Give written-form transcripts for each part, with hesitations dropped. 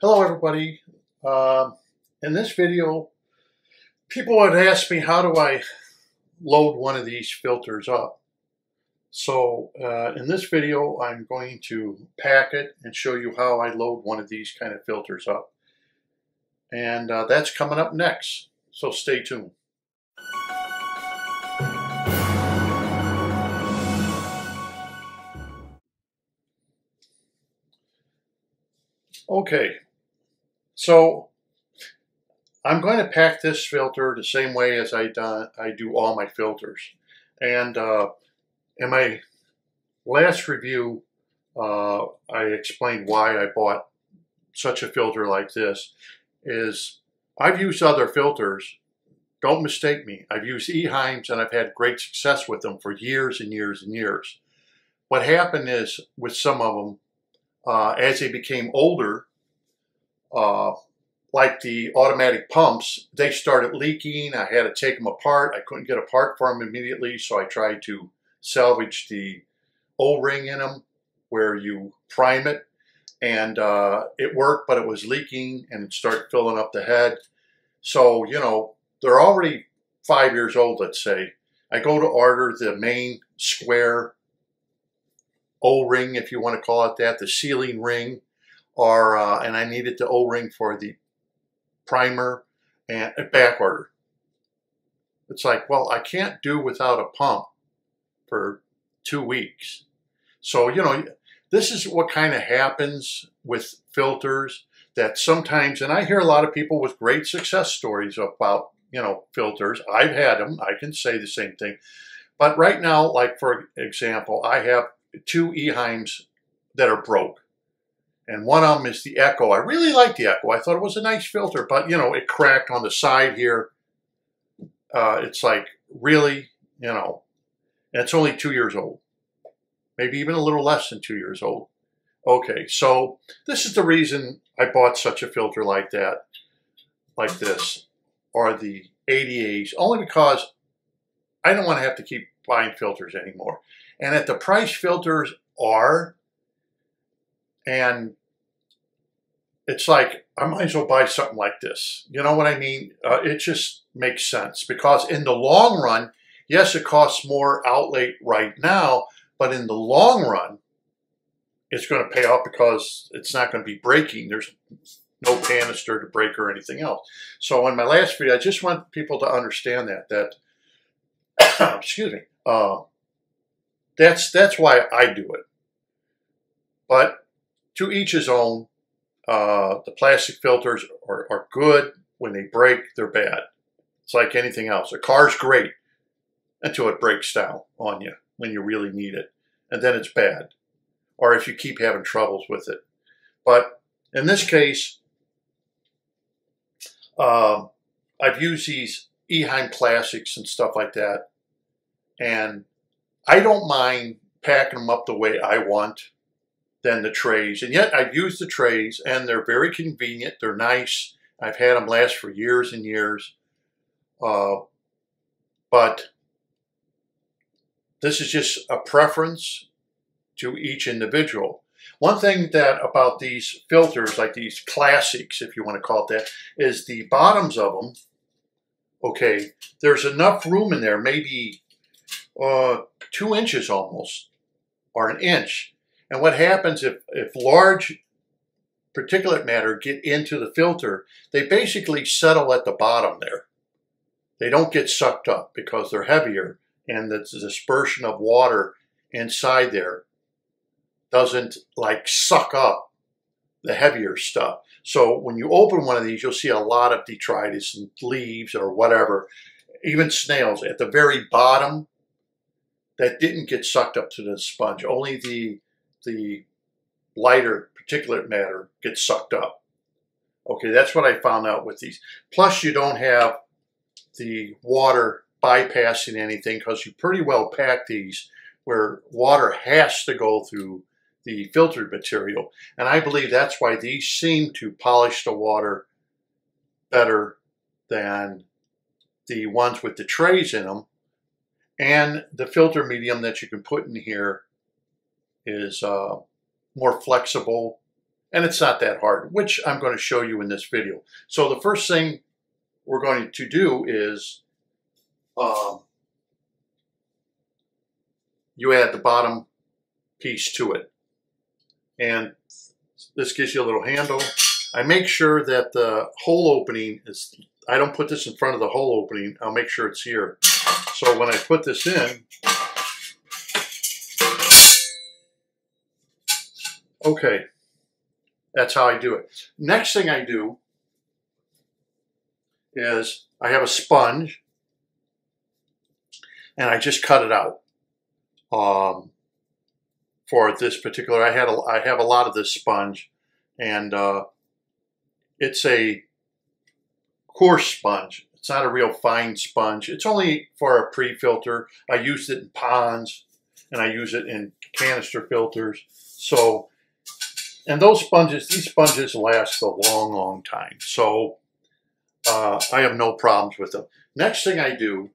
Hello everybody. In this video, people would ask me how do I load one of these filters up. So in this video, I'm going to pack it and show you how I load one of these kind of filters up. And that's coming up next, so stay tuned. Okay, so I'm going to pack this filter the same way as I do all my filters. And in my last review, I explained why I bought such a filter like this. I've used other filters. Don't mistake me. I've used Eheims and I've had great success with them for years and years and years. What happened is with some of them, as they became older, like the automatic pumps, they started leaking. I had to take them apart. I couldn't get a part for them immediately, so I tried to salvage the O-ring in them where you prime it. And it worked, but it was leaking and it started filling up the head. So, you know, they're already 5 years old, let's say. I go to order the main square O-ring, if you want to call it that, the sealing ring, or and I needed the O-ring for the primer and back order. It's like, well, I can't do without a pump for 2 weeks. So, you know, this is what kind of happens with filters, that sometimes, and I hear a lot of people with great success stories about, you know, filters. I've had them. I can say the same thing. But right now, like for example, I have 2 Eheims that are broke. And one of them is the Echo. I really like the Echo. I thought it was a nice filter, but, you know, it cracked on the side here. It's like, really, you know, and it's only 2 years old. Maybe even a little less than 2 years old. Okay, so this is the reason I bought such a filter like that, like this, or the ADAs, only because I don't want to have to keep buying filters anymore. And at the price filters are, and it's like, I might as well buy something like this. You know what I mean? It just makes sense, because in the long run, yes, it costs more outlay right now, but in the long run, it's going to pay off because it's not going to be breaking. There's no canister to break or anything else. So in my last video, I just want people to understand that excuse me, that's why I do it. But to each his own. The plastic filters are good. When they break, they're bad. It's like anything else. A car's great until it breaks down on you when you really need it. And then it's bad. Or if you keep having troubles with it. But in this case, I've used these Eheim Classics and stuff like that. And I don't mind packing them up the way I want than the trays. And yet I've used the trays and they're very convenient. They're nice. I've had them last for years and years. But this is just a preference to each individual. One thing that about these filters, like these classics, if you want to call it that, is the bottoms of them, okay, there's enough room in there, maybe 2 inches almost, or an inch. And what happens if large particulate matter get into the filter, they basically settle at the bottom there. They don't get sucked up because they're heavier, and the dispersion of water inside there doesn't like suck up the heavier stuff. So when you open one of these, you'll see a lot of detritus and leaves or whatever, even snails at the very bottom that didn't get sucked up to the sponge. Only the lighter particulate matter gets sucked up. Okay, that's what I found out with these. Plus, you don't have the water bypassing anything because you pretty well pack these where water has to go through the filtered material. And I believe that's why these seem to polish the water better than the ones with the trays in them. And the filter medium that you can put in here is more flexible And it's not that hard, which I'm going to show you in this video. So the first thing we're going to do is you add the bottom piece to it. And this gives you a little handle. I make sure that the hole opening is, I don't put this in front of the hole opening. I'll make sure it's here. So when I put this in, okay, that's how I do it. Next thing I do is I have a sponge and I just cut it out. For this particular, I have a lot of this sponge, and it's a coarse sponge. It's not a real fine sponge. It's only for a pre-filter. I used it in ponds, and I use it in canister filters. So, and these sponges last a long, long time. So I have no problems with them. Next thing I do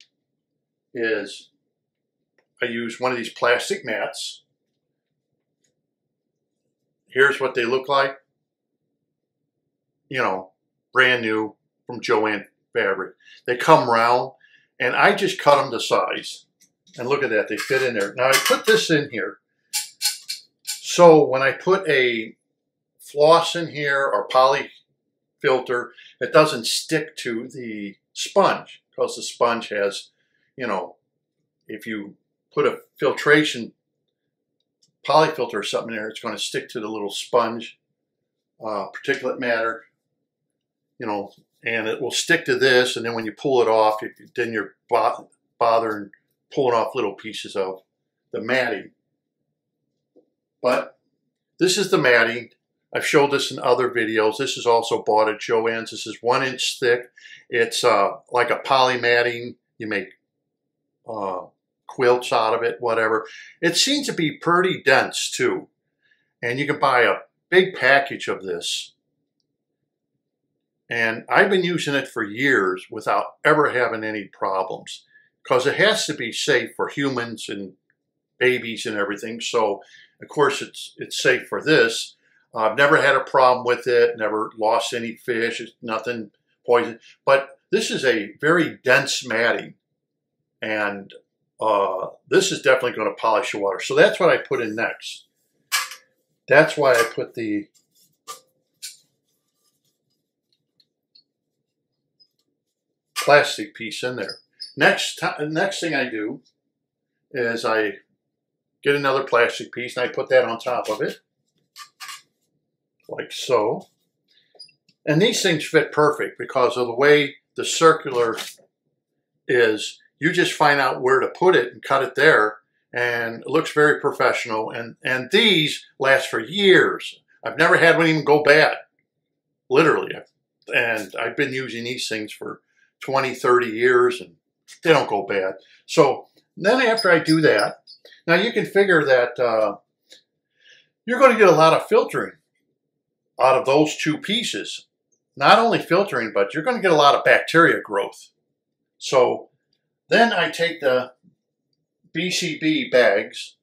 is I use one of these plastic mats. Here's what they look like. You know, brand new from Joann Fabric. They come round, and I just cut them to size. And look at that, they fit in there. Now I put this in here, so when I put a floss in here or poly filter, it doesn't stick to the sponge, because the sponge has, you know, if you put a filtration polyfilter or something in there, it's going to stick to the little sponge particulate matter, you know, and it will stick to this, and then when you pull it off, then you're bothering pulling off little pieces of the matting. But this is the matting. I've showed this in other videos. This is also bought at Joann's. This is 1 inch thick. It's like a poly matting. You make quilts out of it, whatever. It seems to be pretty dense too. And you can buy a big package of this. And I've been using it for years without ever having any problems, because it has to be safe for humans and babies and everything. So of course it's safe for this. I've never had a problem with it, never lost any fish, it's nothing poison. But this is a very dense matting, and this is definitely going to polish the water. So that's what I put in next. That's why I put the plastic piece in there. Next thing I do is I get another plastic piece and I put that on top of it, like so. And these things fit perfect because of the way the circular is. You just find out where to put it and cut it there, and it looks very professional. And these last for years. I've never had one even go bad, literally. And I've been using these things for 20, 30 years, and they don't go bad. So then after I do that, now you can figure that you're going to get a lot of filtering out of those two pieces. Not only filtering, but you're going to get a lot of bacteria growth. So then I take the BCB bags.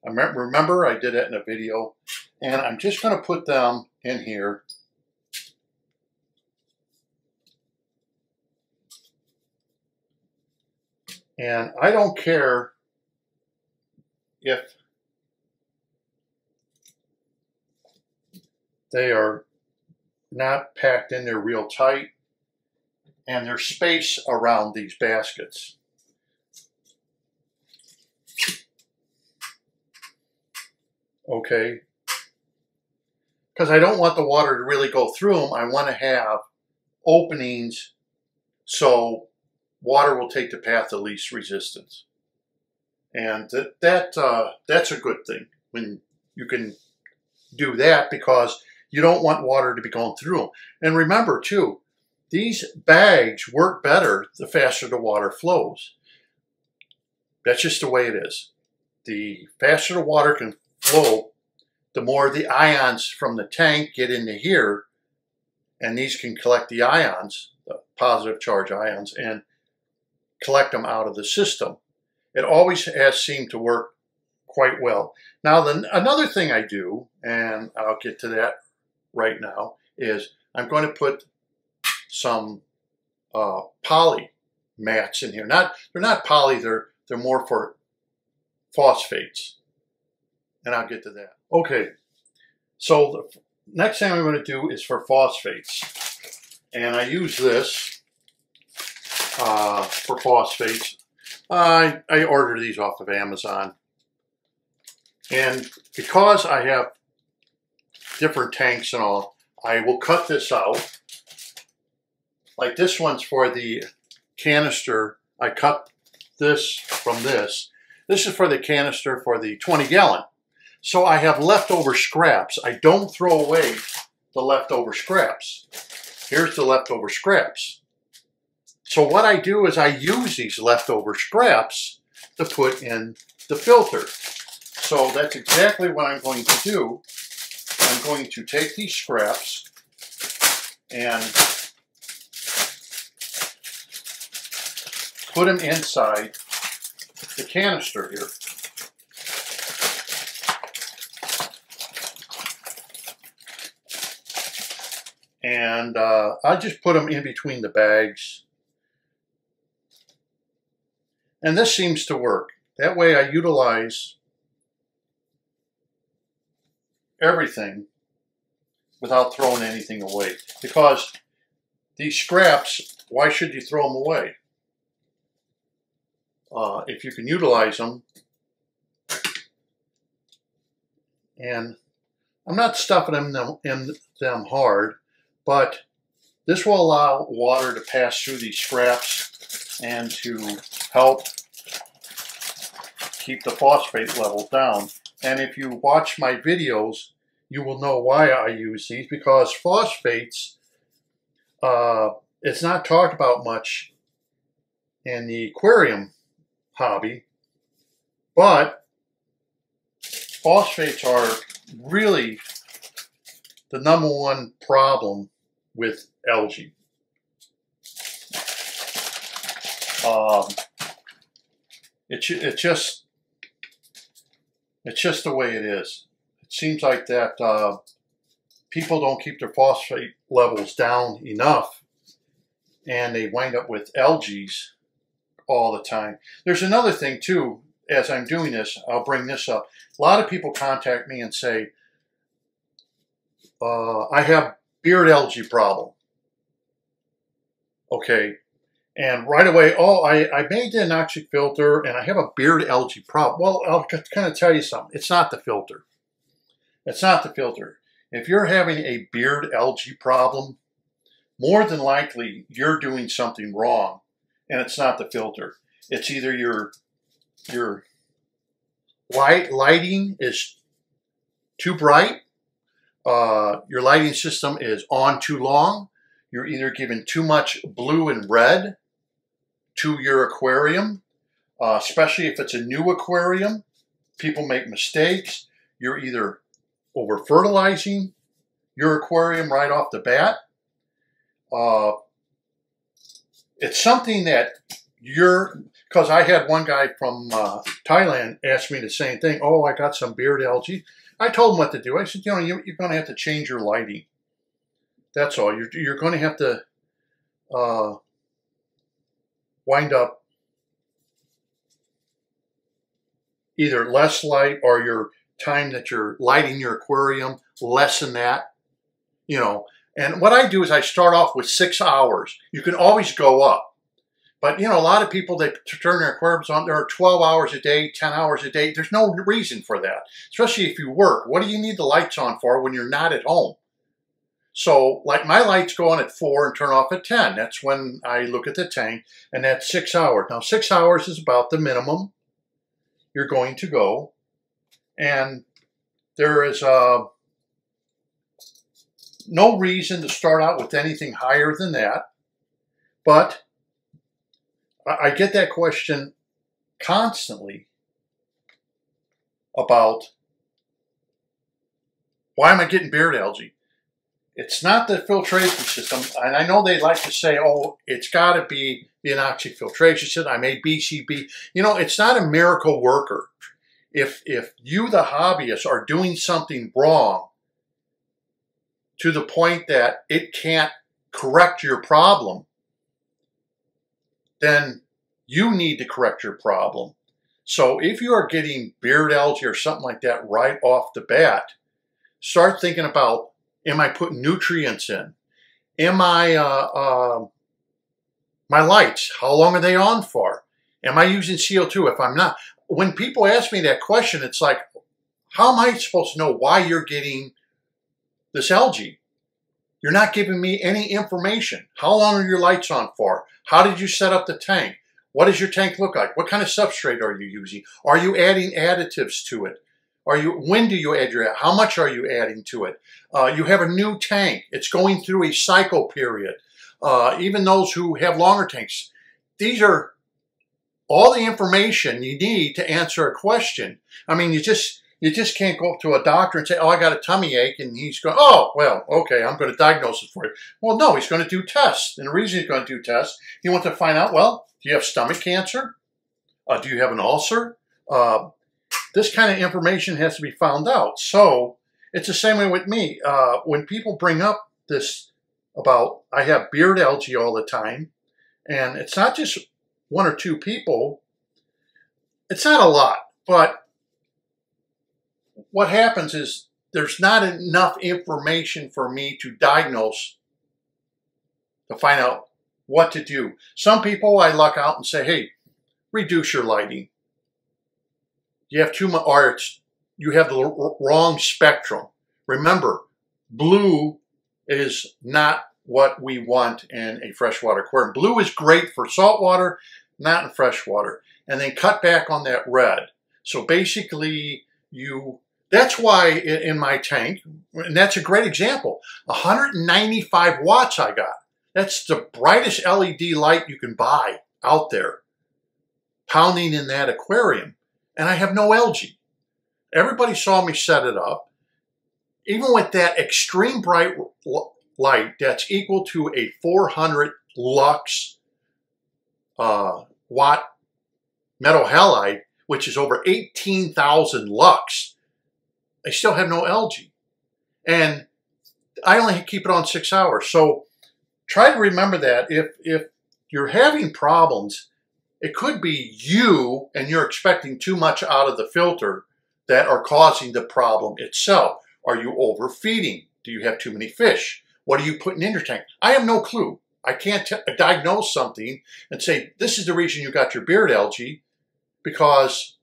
Remember, I did that in a video. And I'm just going to put them in here. And I don't care if they are not packed in there real tight, and there's space around these baskets. Okay, because I don't want the water to really go through them. I want to have openings so water will take the path of least resistance. And that's a good thing when you can do that, because you don't want water to be going through them. And remember too, these bags work better the faster the water flows. That's just the way it is. The faster the water can flow, the more the ions from the tank get into here, and these can collect the ions, the positive charge ions, and collect them out of the system. It always has seemed to work quite well. Now, another thing I do, and I'll get to that right now is I'm going to put some poly mats in here. They're not poly, they're more for phosphates. And I'll get to that. Okay, so the next thing I'm going to do is for phosphates. And I use this for phosphates. I order these off of Amazon. And because I have different tanks and all, I will cut this out. Like this one's for the canister. I cut this from this. This is for the canister for the 20-gallon. So I have leftover scraps. I don't throw away the leftover scraps. Here's the leftover scraps. So what I do is I use these leftover scraps to put in the filter. So that's exactly what I'm going to do. I'm going to take these scraps and put them inside the canister here. And I just put them in between the bags. And this seems to work. That way I utilize everything without throwing anything away. Because these scraps, why should you throw them away? If you can utilize them. And I'm not stuffing them in them hard, but this will allow water to pass through these scraps and to help keep the phosphate level down. And if you watch my videos, you will know why I use these, because phosphates, it's not talked about much in the aquarium hobby, but phosphates are really the #1 problem with algae. It's just the way it is. It seems like that people don't keep their phosphate levels down enough, and they wind up with algae all the time. There's another thing too. As I'm doing this, I'll bring this up. A lot of people contact me and say, I have beard algae problem. Okay. And right away, oh, I made the anoxic filter and I have a beard algae problem. Well, I'll kind of tell you something. It's not the filter. It's not the filter. If you're having a beard algae problem, more than likely you're doing something wrong, and it's not the filter. It's either your lighting is too bright, your lighting system is on too long, you're either giving too much blue and red to your aquarium, especially if it's a new aquarium. People make mistakes. You're either over-fertilizing your aquarium right off the bat. It's something that because I had one guy from Thailand ask me the same thing. Oh, I got some beard algae. I told him what to do. I said, you're going to have to change your lighting. That's all. You're going to have to wind up either less light, or your time that you're lighting your aquarium, less than that. And what I do is I start off with 6 hours. You can always go up. But, a lot of people, they turn their aquariums on. There are 12 hours a day, 10 hours a day. There's no reason for that, especially if you work. What do you need the lights on for when you're not at home? So, like, my lights go on at 4 and turn off at 10. That's when I look at the tank, and that's 6 hours. Now, 6 hours is about the minimum you're going to go. And there is no reason to start out with anything higher than that. But I get that question constantly about, why am I getting beard algae? It's not the filtration system. And I know they like to say, oh, it's got to be the anoxic filtration system. I made BCB. It's not a miracle worker. If you, the hobbyist, are doing something wrong, to the point that it can't correct your problem, then you need to correct your problem. So if you are getting beard algae or something like that right off the bat, start thinking about, am I putting nutrients in? Am I, my lights, how long are they on for? Am I using CO2? If I'm not, when people ask me that question, it's like, how am I supposed to know why you're getting this algae? You're not giving me any information. How long are your lights on for? How did you set up the tank? What does your tank look like? What kind of substrate are you using? Are you adding additives to it? When do you add how much are you adding to it? You have a new tank. It's going through a cycle period. Even those who have longer tanks. These are all the information you need to answer a question. I mean, you just can't go up to a doctor and say, oh, I got a tummy ache, and he's going, oh, well, okay, I'm going to diagnose it for you. Well, no, he's going to do tests. And the reason he's going to do tests, he wants to find out, well, do you have stomach cancer? Do you have an ulcer? This kind of information has to be found out. So it's the same way with me. When people bring up this about, I have beard algae all the time, and it's not just one or two people. It's not a lot, but what happens is there's not enough information for me to diagnose, to find out what to do. Some people I luck out and say, hey, reduce your lighting. You have too much, or you have the wrong spectrum. Remember, blue is not what we want in a freshwater aquarium. Blue is great for saltwater, not in freshwater. And then cut back on that red. So basically, that's why in my tank, and that's a great example, 195 watts I got. That's the brightest LED light you can buy out there, pounding in that aquarium. And I have no algae. Everybody saw me set it up. Even with that extreme bright light, that's equal to a 400 lux watt metal halide, which is over 18,000 lux. I still have no algae. And I only keep it on 6 hours. So try to remember that if you're having problems, it could be you and you're expecting too much out of the filter that are causing the problem itself. Are you overfeeding? Do you have too many fish? What are you putting in your tank? I have no clue. I can't diagnose something and say, this is the reason you got your beard algae, because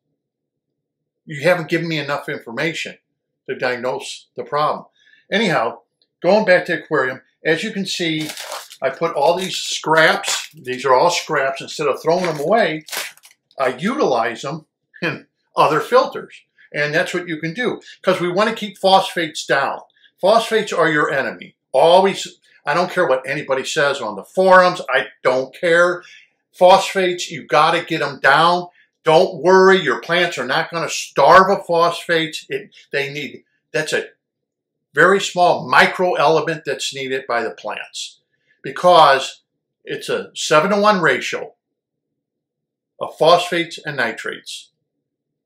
you haven't given me enough information to diagnose the problem. Anyhow, going back to the aquarium, as you can see, I put all these scraps. These are all scraps. Instead of throwing them away, I utilize them in other filters. And that's what you can do, because we want to keep phosphates down. Phosphates are your enemy. Always, I don't care what anybody says on the forums. I don't care. Phosphates, you got to get them down. Don't worry, your plants are not going to starve of phosphates. That's a very small micro element that's needed by the plants, because it's a 7-to-1 ratio of phosphates and nitrates.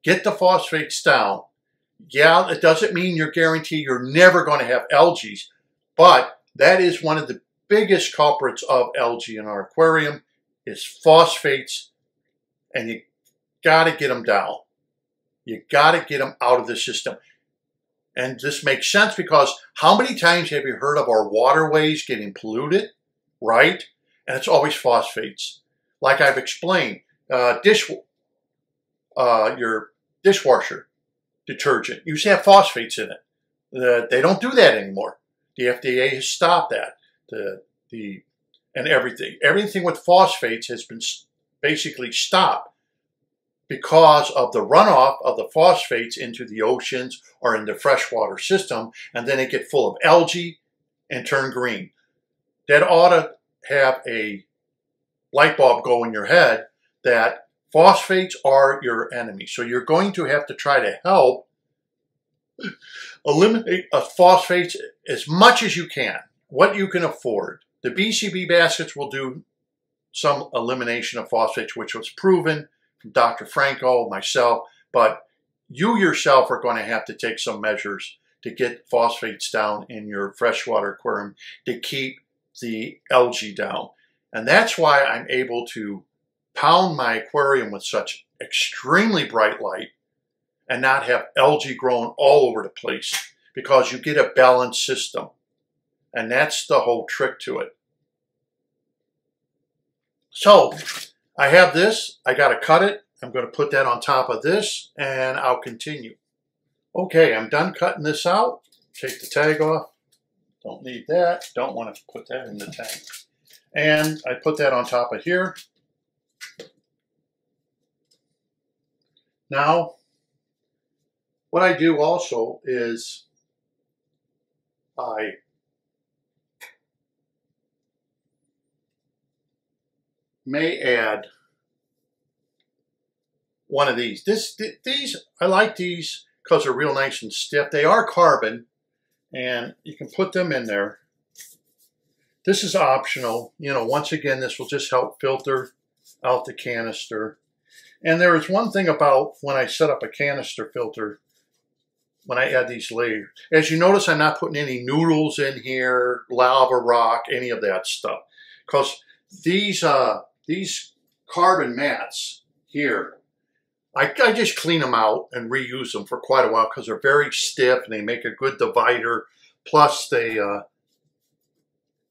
Get the phosphates down. Yeah, it doesn't mean you're guaranteed you're never going to have algae, but that is one of the biggest culprits of algae in our aquarium is phosphates, and you got to get them down. You got to get them out of the system. And this makes sense because how many times have you heard of our waterways getting polluted, right? And it's always phosphates. Like I've explained, your dishwasher detergent used to have phosphates in it. They don't do that anymore. The FDA has stopped that. And everything with phosphates has been basically stopped because of the runoff of the phosphates into the oceans or in the freshwater system, and then they get full of algae and turn green. That ought to have a light bulb go in your head that phosphates are your enemy. So you're going to have to try to help eliminate phosphates as much as you can, what you can afford. The BCB baskets will do some elimination of phosphates, which was proven from Dr. Franco, myself, but you yourself are going to have to take some measures to get phosphates down in your freshwater aquarium to keep the algae down. And that's why I'm able to pound my aquarium with such extremely bright light and not have algae growing all over the place, because you get a balanced system. And that's the whole trick to it. So I have this, I got to cut it. I'm going to put that on top of this and I'll continue. Okay, I'm done cutting this out. Take the tag off. Don't need that. Don't want to put that in the tank. And I put that on top of here. Now, what I do also is I may add one of these. These, I like these because they're real nice and stiff. They are carbon, and you can put them in there. This is optional. You know, once again, this will just help filter out the canister. And there is one thing about when I set up a canister filter, when I add these layers. As you notice, I'm not putting any noodles in here, lava rock, any of that stuff. Because these carbon mats here, I just clean them out and reuse them for quite a while because they're very stiff and they make a good divider. Plus they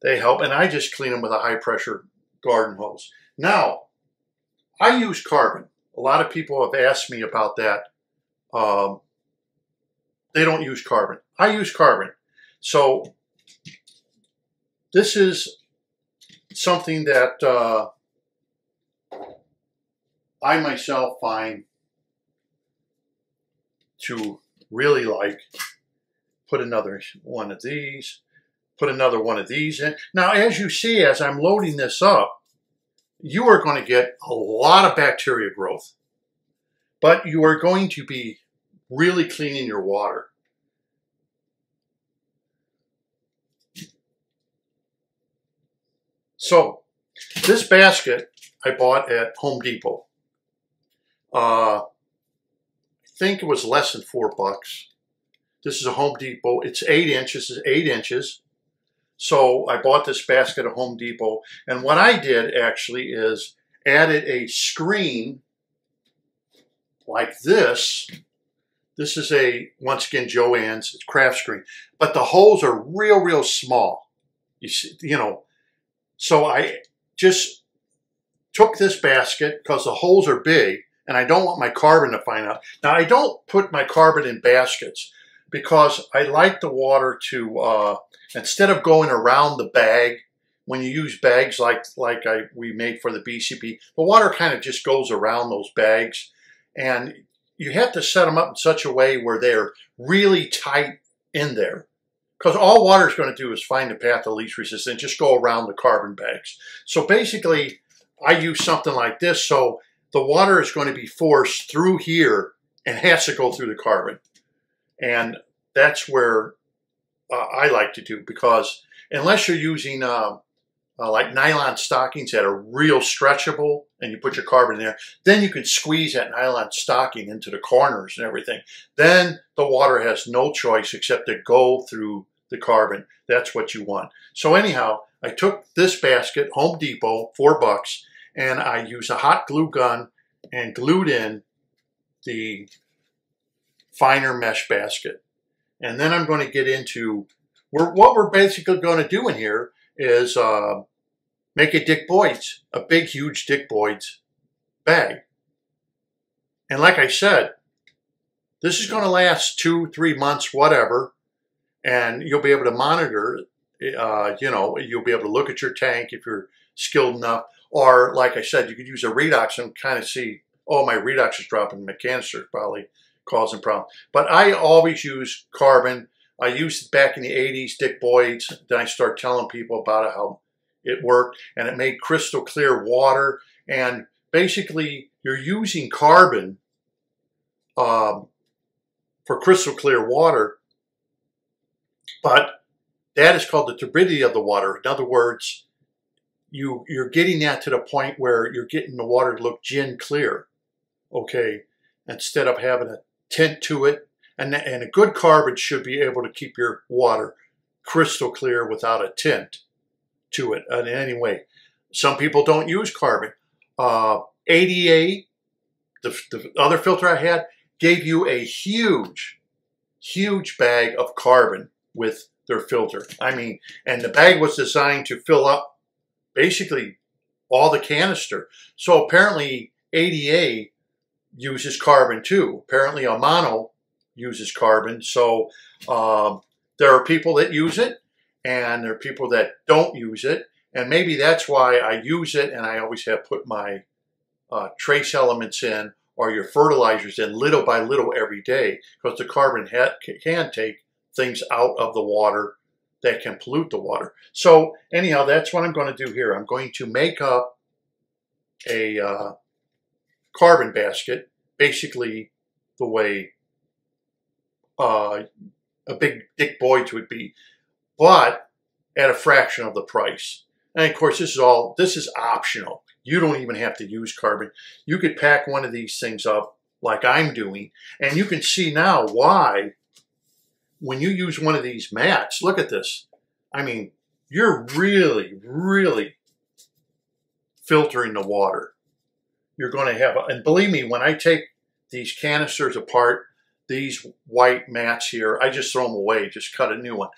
help, and I just clean them with a high pressure garden hose. Now, I use carbon. A lot of people have asked me about that. They don't use carbon. I use carbon. So this is something that I myself find to really like. Put another one of these. Put another one of these in. Now, as you see, as I'm loading this up, you are going to get a lot of bacteria growth. But you are going to be really cleaning your water. So, this basket I bought at Home Depot. I think it was less than $4. This is a Home Depot. It's 8 inches. It's 8 inches. So I bought this basket at Home Depot. And what I did actually is added a screen like this. This is a, once again, Joann's craft screen. But the holes are real, real small. You see, you know. So I just took this basket because the holes are big and I don't want my carbon to find out. Now, I don't put my carbon in baskets because I like the water to, instead of going around the bag, when you use bags like we made for the BCP, the water kind of just goes around those bags. And you have to set them up in such a way where they're really tight in there. Because all water is going to do is find the path of least resistance, just go around the carbon bags. So basically, I use something like this, so the water is going to be forced through here and has to go through the carbon. And that's where I like to do, because unless you're using like nylon stockings that are real stretchable and you put your carbon in there, then you can squeeze that nylon stocking into the corners and everything. Then the water has no choice except to go through the carbon. That's what you want. So anyhow, I took this basket, Home Depot, $4, and I used a hot glue gun and glued in the finer mesh basket. And then I'm going to get into, what we're basically going to do in here is make a Dick Boyd's, a big, huge Dick Boyd's bag. And like I said, this is going to last 2-3 months, whatever, and you'll be able to monitor, you know, you'll be able to look at your tank if you're skilled enough. Or, like I said, you could use a redox and kind of see, oh, my redox is dropping, my canister is probably causing problems. But I always use carbon. I used it back in the 80s, Dick Boyd's. Then I started telling people about it, how it worked. And it made crystal clear water. And basically, you're using carbon for crystal clear water. But that is called the turbidity of the water. In other words, you're getting that to the point where you're getting the water to look gin clear, okay, instead of having a tint to it. And a good carbon should be able to keep your water crystal clear without a tint to it in any way. Some people don't use carbon. ADA, the other filter I had, gave you a huge bag of carbon with their filter. I mean, and the bag was designed to fill up basically all the canister. So apparently ADA uses carbon too. Apparently Amano uses carbon. So there are people that use it and there are people that don't use it. And maybe that's why I use it, and I always have put my trace elements in or your fertilizers in little by little every day, because the carbon can take things out of the water that can pollute the water. So anyhow, that's what I'm going to do here. I'm going to make up a carbon basket, basically the way a big Dick Boyd's would be, but at a fraction of the price. And of course, this is optional. You don't even have to use carbon. You could pack one of these things up like I'm doing, and you can see now why when you use one of these mats, look at this. I mean, you're really, really filtering the water. You're going to have, and believe me, when I take these canisters apart, these white mats here, I just throw them away, just cut a new one.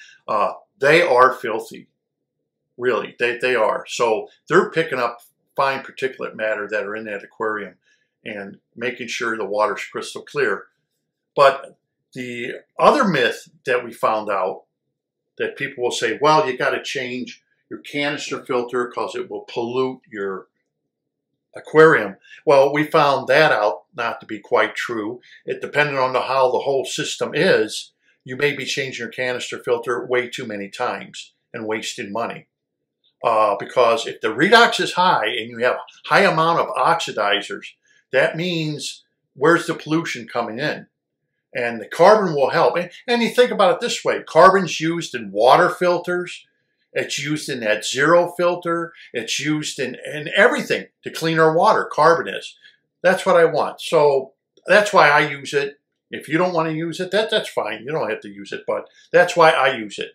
They are filthy. Really, they are. So they're picking up fine particulate matter that are in that aquarium and making sure the water's crystal clear. But the other myth that we found out, that people will say, well, you got to change your canister filter because it will pollute your aquarium. Well, we found that out not to be quite true. It depending on how the whole system is, you may be changing your canister filter way too many times and wasting money. Because if the redox is high and you have a high amount of oxidizers, that means where's the pollution coming in? And the carbon will help. And you think about it this way, carbon's used in water filters, it's used in that zero filter, it's used in everything to clean our water, carbon is. That's what I want. So that's why I use it. If you don't want to use it, that's fine. You don't have to use it, but that's why I use it.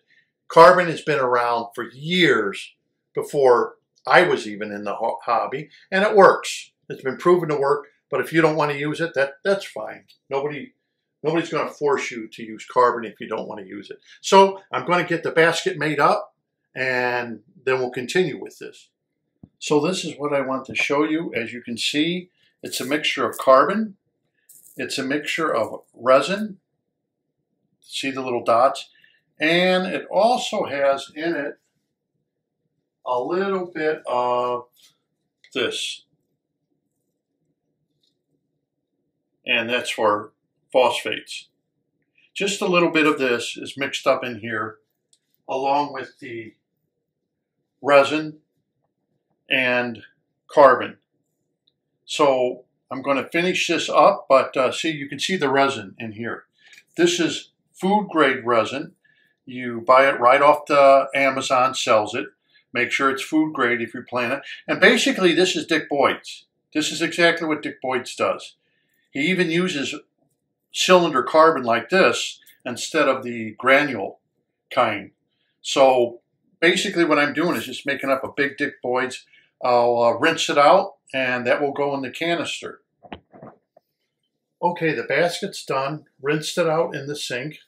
Carbon has been around for years before I was even in the hobby, and it works. It's been proven to work, but if you don't want to use it, that's fine. Nobody's going to force you to use carbon if you don't want to use it. So I'm going to get the basket made up, and then we'll continue with this. So this is what I want to show you. As you can see, it's a mixture of carbon. It's a mixture of resin. See the little dots? And it also has in it a little bit of this. And that's for phosphates. Just a little bit of this is mixed up in here along with the resin and carbon. So I'm going to finish this up, but see, you can see the resin in here. This is food grade resin. You buy it right off the Amazon, sells it. Make sure it's food grade if you're planning it. And basically, this is Dick Boyd's. This is exactly what Dick Boyd's does. He even uses cylinder carbon like this instead of the granule kind. So basically what I'm doing is just making up a big Dick Boyd's. I'll rinse it out, and that will go in the canister. Okay, the basket's done. Rinsed it out in the sink.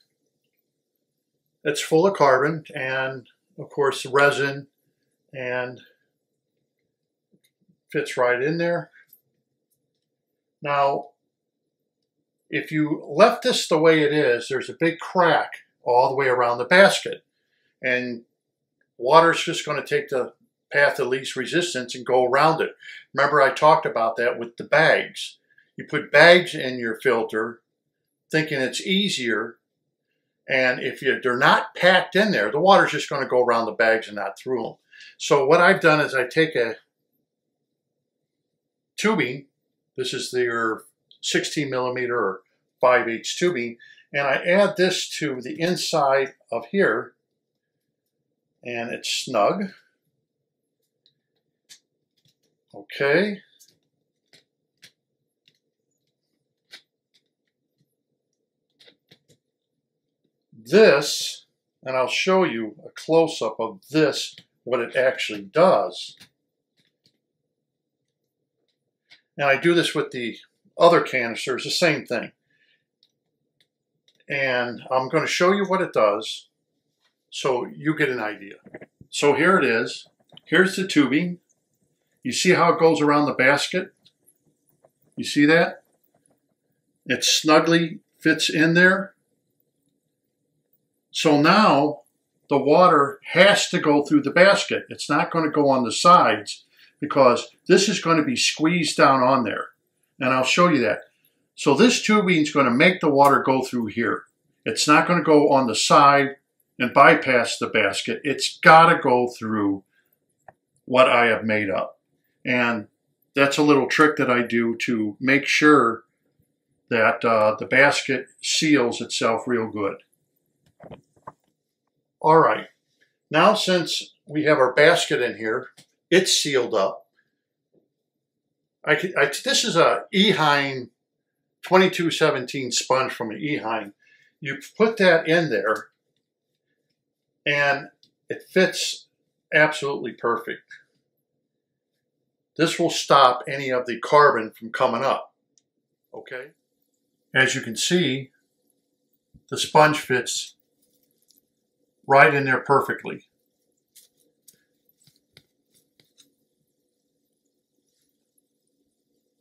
It's full of carbon and, of course, resin, and fits right in there. Now, if you left this the way it is, there's a big crack all the way around the basket. And water's just going to take the path of least resistance and go around it. Remember, I talked about that with the bags. You put bags in your filter thinking it's easier, and if they're not packed in there, the water's just going to go around the bags and not through them. So what I've done is I take a tubing, this is their 16 millimeter or 5/8 tubing, and I add this to the inside of here, and it's snug. Okay. this, and I'll show you a close-up of this, what it actually does. And I do this with the other canisters, the same thing. And I'm going to show you what it does so you get an idea. So here it is. Here's the tubing. You see how it goes around the basket? You see that? It snugly fits in there. So now the water has to go through the basket. It's not going to go on the sides because this is going to be squeezed down on there. And I'll show you that. So this tubing is going to make the water go through here. It's not going to go on the side and bypass the basket. It's got to go through what I have made up. And that's a little trick that I do to make sure that the basket seals itself real good. All right, now since we have our basket in here, it's sealed up. This is a Ehine 2217 sponge from an Ehine. You put that in there and it fits absolutely perfect. This will stop any of the carbon from coming up, okay? As you can see, the sponge fits right in there perfectly.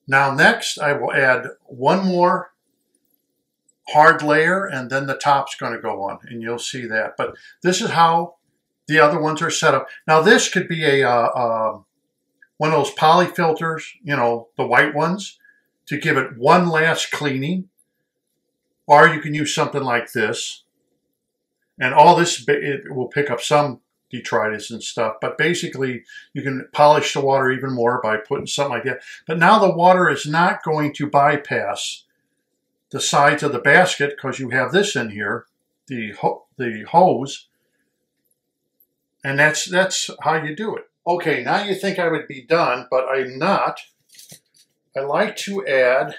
Now next, I will add one more hard layer and then the top's going to go on and you'll see that. But this is how the other ones are set up. Now this could be a one of those poly filters, you know, the white ones, to give it one last cleaning. Or you can use something like this. And all this, it will pick up some detritus and stuff. But basically, you can polish the water even more by putting something like that. But now the water is not going to bypass the sides of the basket because you have this in here, the hose. And that's how you do it. Okay, now you think I would be done, but I'm not. I like to add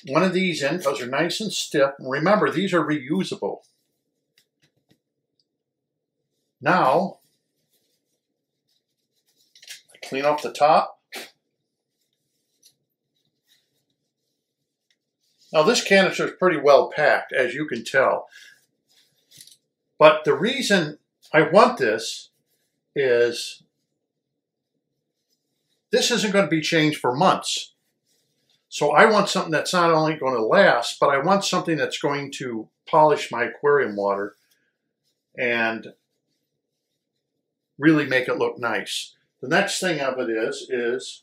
one of these in because they're nice and stiff. And remember, these are reusable. Now, I clean off the top. Now this canister is pretty well packed, as you can tell. But the reason I want this is this isn't going to be changed for months. So I want something that's not only going to last, but I want something that's going to polish my aquarium water and really make it look nice. The next thing of it is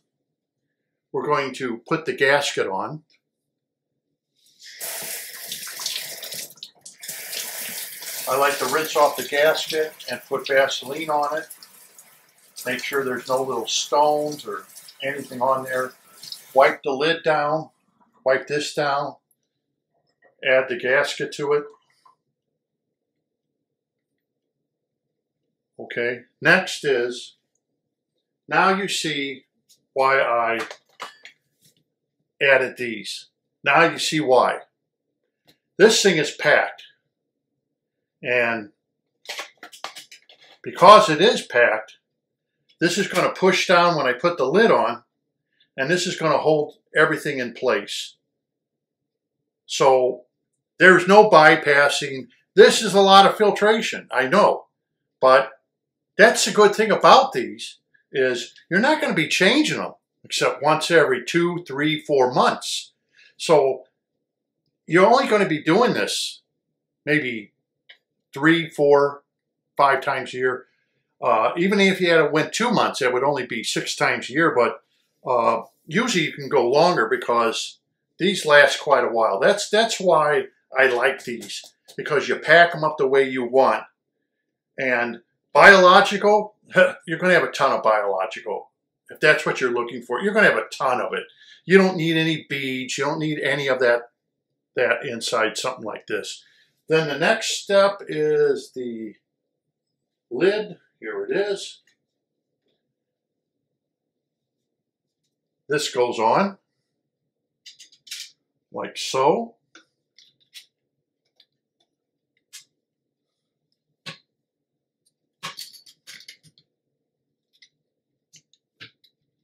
we're going to put the gasket on. I like to rinse off the gasket and put Vaseline on it. Make sure there's no little stones or anything on there. Wipe the lid down, wipe this down, add the gasket to it. Okay, next is, now you see why I added these. Now you see why. This thing is packed. And because it is packed, this is going to push down when I put the lid on, and this is going to hold everything in place. So there's no bypassing. This is a lot of filtration, I know, but that's the good thing about these is you're not going to be changing them except once every 2, 3, 4 months. So you're only going to be doing this maybe 3, 4, 5 times a year. Even if you went 2 months, it would only be 6 times a year. But usually you can go longer because these last quite a while. That's why I like these, because you pack them up the way you want. And biological, you're going to have a ton of biological. If that's what you're looking for, you're going to have a ton of it. You don't need any beads. You don't need any of that inside something like this. Then the next step is the lid. Here it is. This goes on like so.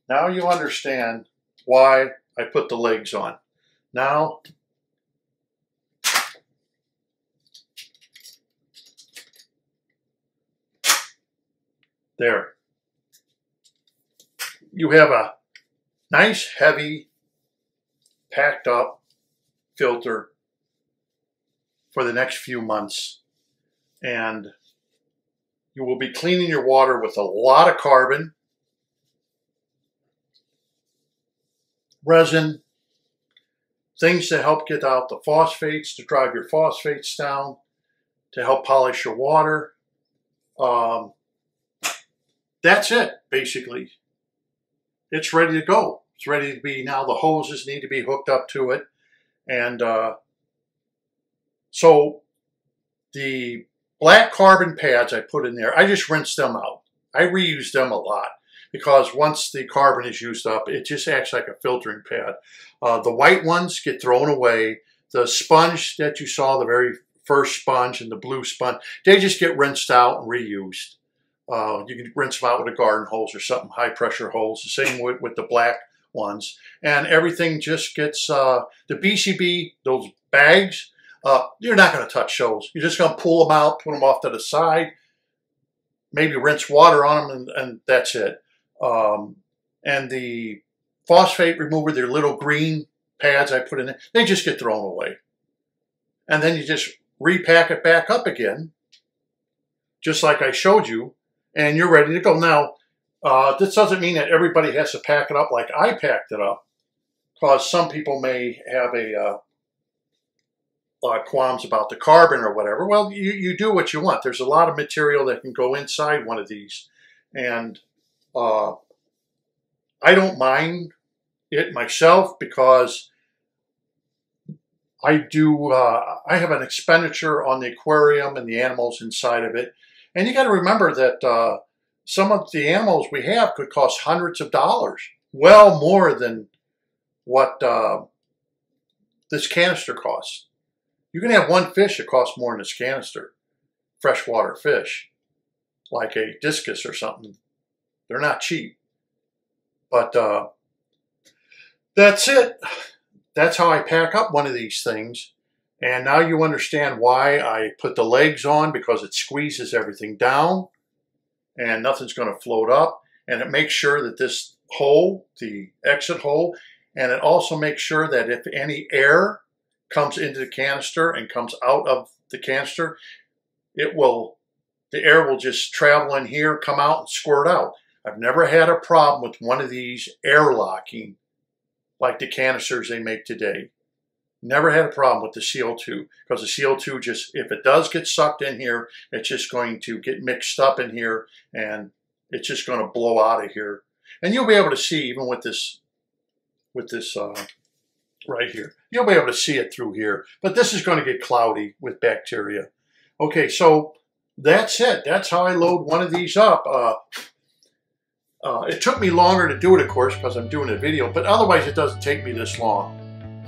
Now you understand why I put the legs on. Now, there. You have a nice, heavy, packed up filter for the next few months. And you will be cleaning your water with a lot of carbon, resin, things to help get out the phosphates, to drive your phosphates down, to help polish your water. That's it, basically. It's ready to go. It's ready to be, now the hoses need to be hooked up to it. And so the black carbon pads I put in there, I just rinse them out. I reuse them a lot because once the carbon is used up, it just acts like a filtering pad. The white ones get thrown away. The sponge that you saw, the very first sponge and the blue sponge, they just get rinsed out and reused. You can rinse them out with a garden hose or something, high pressure hose. The same with the black ones. And everything just gets, the BCB, those bags, you're not going to touch those. You're just going to pull them out, put them off to the side, maybe rinse water on them, and that's it. And the phosphate remover, their little green pads I put in there, they just get thrown away. And then you just repack it back up again, just like I showed you, and you're ready to go. Now, this doesn't mean that everybody has to pack it up like I packed it up, because some people may have qualms about the carbon or whatever. Well, you do what you want. There's a lot of material that can go inside one of these, and I don't mind it myself because I have an expenditure on the aquarium and the animals inside of it. And you got to remember that some of the animals we have could cost hundreds of dollars, well more than what this canister costs. You can have one fish that costs more than this canister, freshwater fish, like a discus or something. They're not cheap. But that's it. That's how I pack up one of these things. And now you understand why I put the legs on, because it squeezes everything down and nothing's going to float up. And it makes sure that this hole, the exit hole, and it also makes sure that if any air comes into the canister and comes out of the canister, the air will just travel in here, come out, and squirt out. I've never had a problem with one of these air locking like the canisters they make today. Never had a problem with the CO2, because the CO2 just, if it does get sucked in here, it's just going to get mixed up in here and it's just going to blow out of here. And you'll be able to see, even with this right here, you'll be able to see it through here. But this is going to get cloudy with bacteria. Okay, so that's it. That's how I load one of these up. It took me longer to do it, of course, because I'm doing a video, but otherwise it doesn't take me this long.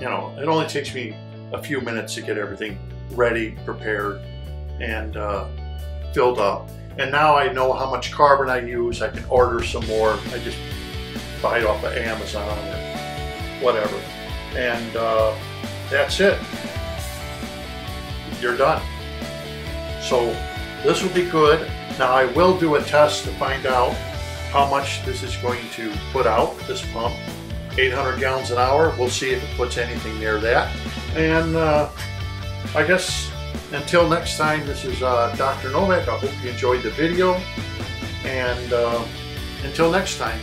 You know, it only takes me a few minutes to get everything ready, prepared, and filled up. And now I know how much carbon I use. I can order some more. I just buy it off of Amazon or whatever. And that's it. You're done. So this will be good. Now I will do a test to find out how much this is going to put out, this pump. 800 gallons an hour. We'll see if it puts anything near that. And I guess until next time, this is Dr. Novak. I hope you enjoyed the video. And until next time.